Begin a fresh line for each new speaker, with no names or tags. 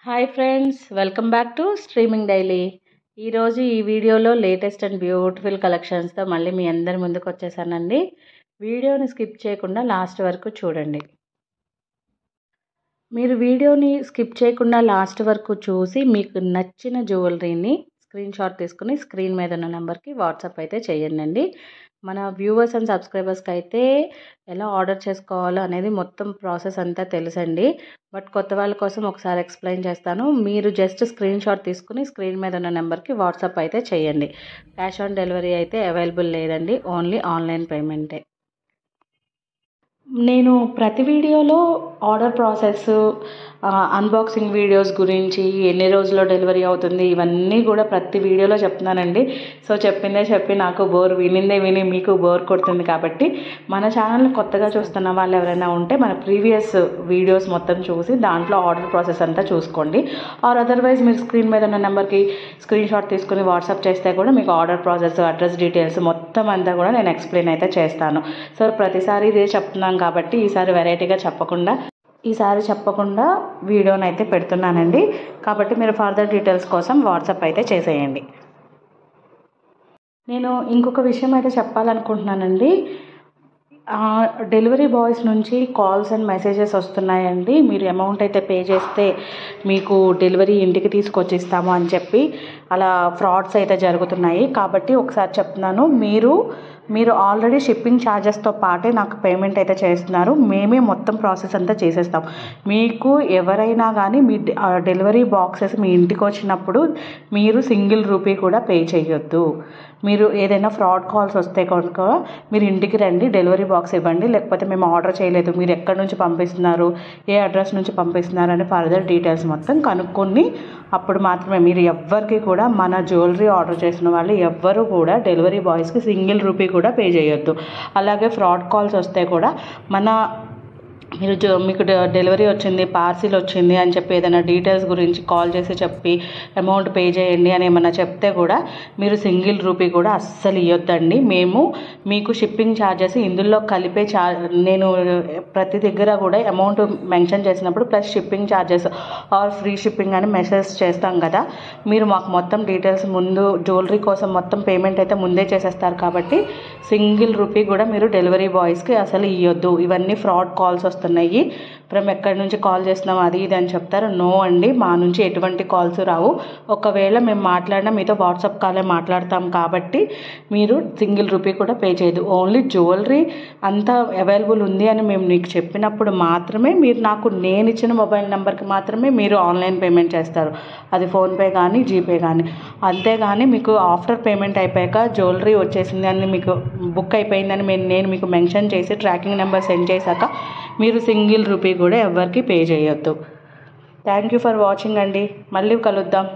Hi friends, welcome back to streaming daily. ఈరోజు ఈ వీడియోలో లేటెస్ట్ అండ్ బ్యూటిఫుల్ కలెక్షన్స్తో మళ్ళీ మీ అందరి ముందుకు వచ్చేసానండి. వీడియోని స్కిప్ చేయకుండా లాస్ట్ వరకు చూడండి. మీరు వీడియోని స్కిప్ చేయకుండా లాస్ట్ వరకు చూసి మీకు నచ్చిన జ్యువెలరీని స్క్రీన్ షాట్ తీసుకుని స్క్రీన్ మీద ఉన్న నెంబర్కి వాట్సాప్ అయితే చేయండి. మన వ్యూవర్స్ అండ్ సబ్స్క్రైబర్స్కి అయితే ఎలా ఆర్డర్ చేసుకోవాలో అనేది మొత్తం ప్రాసెస్ అంతా తెలుసండి. బట్ కొత్త వాళ్ళ కోసం ఒకసారి ఎక్స్ప్లెయిన్ చేస్తాను. మీరు జస్ట్ స్క్రీన్ షాట్ తీసుకుని స్క్రీన్ మీద ఉన్న నెంబర్కి వాట్సాప్ అయితే చేయండి. క్యాష్ ఆన్ డెలివరీ అయితే అవైలబుల్ లేదండి, ఓన్లీ ఆన్లైన్ పేమెంటే. నేను ప్రతి వీడియోలో ఆర్డర్ ప్రాసెస్, అన్బాక్సింగ్ వీడియోస్ గురించి, ఎన్ని రోజుల్లో డెలివరీ అవుతుంది, ఇవన్నీ కూడా ప్రతి వీడియోలో చెప్తున్నానండి. సో చెప్పిందే చెప్పి నాకు వినిందే విని మీకు బోర్ కొడుతుంది కాబట్టి మన ఛానల్ని కొత్తగా చూస్తున్న వాళ్ళు ఎవరైనా ఉంటే మన ప్రీవియస్ వీడియోస్ మొత్తం చూసి దాంట్లో ఆర్డర్ ప్రాసెస్ అంతా చూసుకోండి. ఆర్ అదర్వైజ్ మీరు స్క్రీన్ మీద ఉన్న నెంబర్కి స్క్రీన్ షాట్ తీసుకుని వాట్సాప్ చేస్తే కూడా మీకు ఆర్డర్ ప్రాసెస్, అడ్రస్ డీటెయిల్స్ మొత్తం అంతా కూడా నేను ఎక్స్ప్లెయిన్ అయితే చేస్తాను. సో ప్రతిసారి ఇదే చెప్తున్నాం కాబట్టి ఈసారి వెరైటీగా చెప్పకుండా వీడియోని అయితే పెడుతున్నానండి. కాబట్టి మీరు ఫర్దర్ డీటెయిల్స్ కోసం వాట్సాప్ అయితే చేసేయండి. నేను ఇంకొక విషయం అయితే చెప్పాలనుకుంటున్నానండి. డెలివరీ బాయ్స్ నుంచి కాల్స్ అండ్ మెసేజెస్ వస్తున్నాయండి. మీరు అమౌంట్ అయితే పే చేస్తే మీకు డెలివరీ ఇంటికి తీసుకొచ్చి ఇస్తాము అని చెప్పి అలా ఫ్రాడ్స్ అయితే జరుగుతున్నాయి. కాబట్టి ఒకసారి చెప్తున్నాను, మీరు ఆల్రెడీ షిప్పింగ్ ఛార్జెస్తో పాటే నాకు పేమెంట్ అయితే చేస్తున్నారు. మేమే మొత్తం ప్రాసెస్ అంతా చేసేస్తాం. మీకు ఎవరైనా కానీ మీ డెలివరీ బాక్సెస్ మీ ఇంటికి వచ్చినప్పుడు మీరు సింగిల్ రూపీ కూడా పే చేయొద్దు. మీరు ఏదైనా ఫ్రాడ్ కాల్స్ వస్తే కనుక మీరు ఇంటికి రండి, డెలివరీ బాక్స్ ఇవ్వండి, లేకపోతే మేము ఆర్డర్ చేయలేదు, మీరు ఎక్కడి నుంచి పంపిస్తున్నారు, ఏ అడ్రస్ నుంచి పంపిస్తున్నారు అని ఫర్దర్ డీటెయిల్స్ మొత్తం కనుక్కొని అప్పుడు మాత్రమే. మీరు ఎవ్వరికి కూడా మన జ్యువెలరీ ఆర్డర్ చేసిన వాళ్ళు ఎవ్వరు కూడా డెలివరీ బాయ్స్కి సింగిల్ రూపీ కూడా పే చేయొద్దు. అలాగే ఫ్రాడ్ కాల్స్ వస్తే కూడా మీకు డెలివరీ వచ్చింది, పార్సిల్ వచ్చింది అని చెప్పి ఏదైనా డీటెయిల్స్ గురించి కాల్ చేసి చెప్పి అమౌంట్ పే చేయండి అని ఏమన్నా చెప్తే కూడా మీరు సింగిల్ రూపీ కూడా అస్సలు ఇవ్వద్దండి. మేము మీకు షిప్పింగ్ ఛార్జెస్ ఇందులో కలిపే నేను ప్రతి దగ్గర కూడా అమౌంట్ మెన్షన్ చేసినప్పుడు plus shipping charges or free shipping అని మెసేజ్ చేస్తాం కదా. మీరు మాకు మొత్తం డీటెయిల్స్ ముందు జ్యువెలరీ కోసం మొత్తం పేమెంట్ అయితే ముందే చేసేస్తారు కాబట్టి సింగిల్ రూపీ కూడా మీరు డెలివరీ బాయ్స్కి అసలు ఇవ్వద్దు. ఇవన్నీ ఫ్రాడ్ కాల్స్ వస్తున్నాయి. మేము ఎక్కడి నుంచి కాల్ చేస్తున్నాం అది ఇది అని చెప్తారు. నో అండి, మా నుంచి ఎటువంటి కాల్స్ రావు. ఒకవేళ మేము మాట్లాడినా మీతో వాట్సాప్ కాలే మాట్లాడతాం కాబట్టి మీరు సింగిల్ రూపీ కూడా పే చేయదు. ఓన్లీ జ్యువెలరీ అంతా అవైలబుల్ ఉంది అని మేము నీకు చెప్పినప్పుడు మాత్రమే మీరు నేను ఇచ్చిన మొబైల్ నెంబర్కి మాత్రమే మీరు ఆన్లైన్ పేమెంట్ చేస్తారు. అది ఫోన్పే కానీ జీపే కానీ. అంతేగాని మీకు ఆఫ్టర్ పేమెంట్ అయిపోయాక జ్యువెలరీ వచ్చేసింది అని మీకు బుక్ అయిపోయిందని నేను మీకు మెన్షన్ చేసి ట్రాకింగ్ నెంబర్ సెండ్ చేశాక మీరు సింగిల్ రూపీ కూడా ఎవరికి పే చేయొద్దు. థ్యాంక్ యూ ఫర్ వాచింగ్ అండి. మళ్ళీ కలుద్దాం.